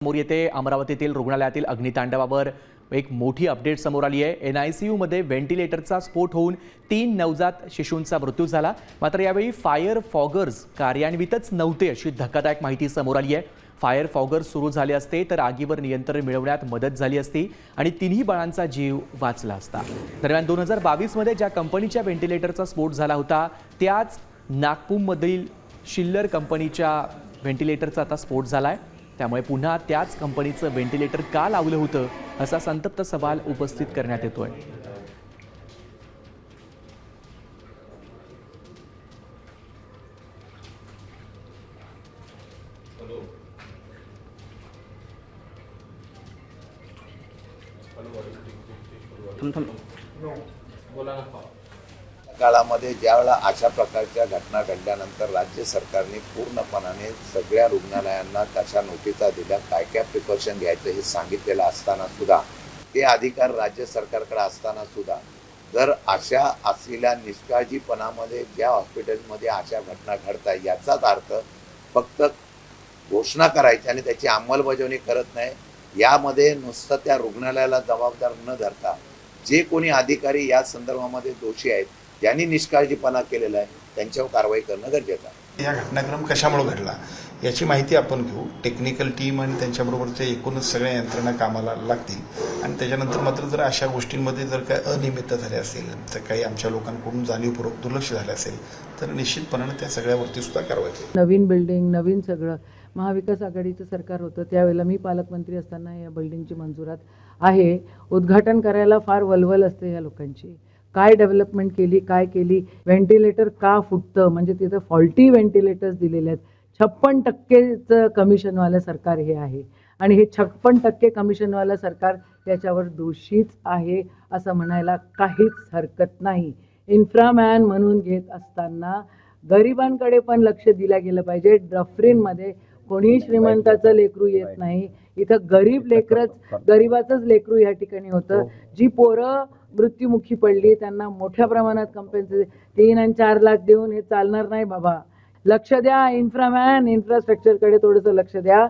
समोर येते अमरावतीतील रुग्णालयातील अग्नितांडवावर एक मोठी अपडेट समोर आली आहे। एनआयसीयू मध्ये व्हेंटिलेटरचा स्फोट होऊन 3 नवजात शिशूंचा मृत्यू झाला। मात्र यावेळी फायर फॉगर्स कार्यान्वितच नव्हते अशी धक्कादायक माहिती समोर आली आहे। फायर फॉगर्स सुरू झाले असते तर आगीवर नियंत्रण मिळवण्यात मदत झाली असती आणि तिन्ही बाळांचा जीव वाचला असता। दरम्यान 2022 मध्ये ज्या कंपनीच्या व्हेंटिलेटरचा स्फोट झाला होता त्याच नागपूरमधील शिल्लर कंपनीच्या व्हेंटिलेटरचा आता स्फोट झालाय। त्यामुळे पुन्हा त्याच कंपनीचं व्हेंटिलेटर का लावलं होतं असा संतप्त सवाल उपस्थित करण्यात येतोय। काळामध्ये ज्यावेळेला अशा प्रकारच्या घटना घडल्यानंतर राज्य सरकारने पूर्णपणाने सगळ्या रुग्णालयांना तशा नोटिसा दिल्या, काय काय प्रिकॉशन घ्यायचं हे सांगितलेलं असताना सुद्धा ते अधिकार राज्य सरकारकडे असताना सुद्धा जर अशा असलेल्या निष्काळजीपणामध्ये ज्या हॉस्पिटलमध्ये अशा घटना घडतात याचाच अर्थ फक्त घोषणा करायची आणि त्याची अंमलबजावणी करत नाही, यामध्ये नुसतं त्या रुग्णालयाला जबाबदार न धरता जे कोणी अधिकारी या संदर्भामध्ये दोषी आहेत ज्यांनी निष्काळजीपणा केलेला आहे त्यांच्यावर कारवाई करणं गरजेचं आहे। या घटनाक्रम कशामुळे घडला याची माहिती आपण घेऊ। टेक्निकल टीम आणि त्यांच्याबरोबरचे एकूणच सगळ्या यंत्रणा कामाला लागतील आणि त्याच्यानंतर मात्र जर अशा गोष्टींमध्ये जर काही अनियमितता झाली असेल तर काही आमच्या लोकांकडून जाणीवपूर्वक दुर्लक्ष झालं असेल तर निश्चितपणाने त्या सगळ्यावरती सुद्धा कारवाई केली। नवीन बिल्डिंग नवीन सगळं महाविकास आघाडीचं सरकार होतं त्यावेळेला मी पालकमंत्री असताना या बिल्डिंगची मंजुरात आहे। उद्घाटन करायला फार वलवल असते या लोकांची, काय डेव्हलपमेंट केली काय केली, व्हेंटिलेटर का फुटतं म्हणजे तिथं फॉल्टी व्हेंटिलेटर्स दिलेले आहेत। 56% कमिशनवालं सरकार हे आहे आणि हे 56% कमिशनवालं सरकार त्याच्यावर दोषीच आहे असं म्हणायला काहीच हरकत नाही। इन्फ्रामॅन म्हणून घेत असताना गरिबांकडे पण लक्ष दिलं गेलं पाहिजे। डफरीनमध्ये कोणी श्रीमंताचं लेकरू येत नाही, इथं गरीबाचंच लेकरू या ठिकाणी होतं। जी पोरं मृत्युमुखी पडली त्यांना मोठ्या प्रमाणात कंपेन्सेशन 3 आणि 4 लाख देऊन हे चालणार नाही बाबा। लक्ष द्या, इन्फ्रास्ट्रक्चरकडे थोडंसं लक्ष द्या।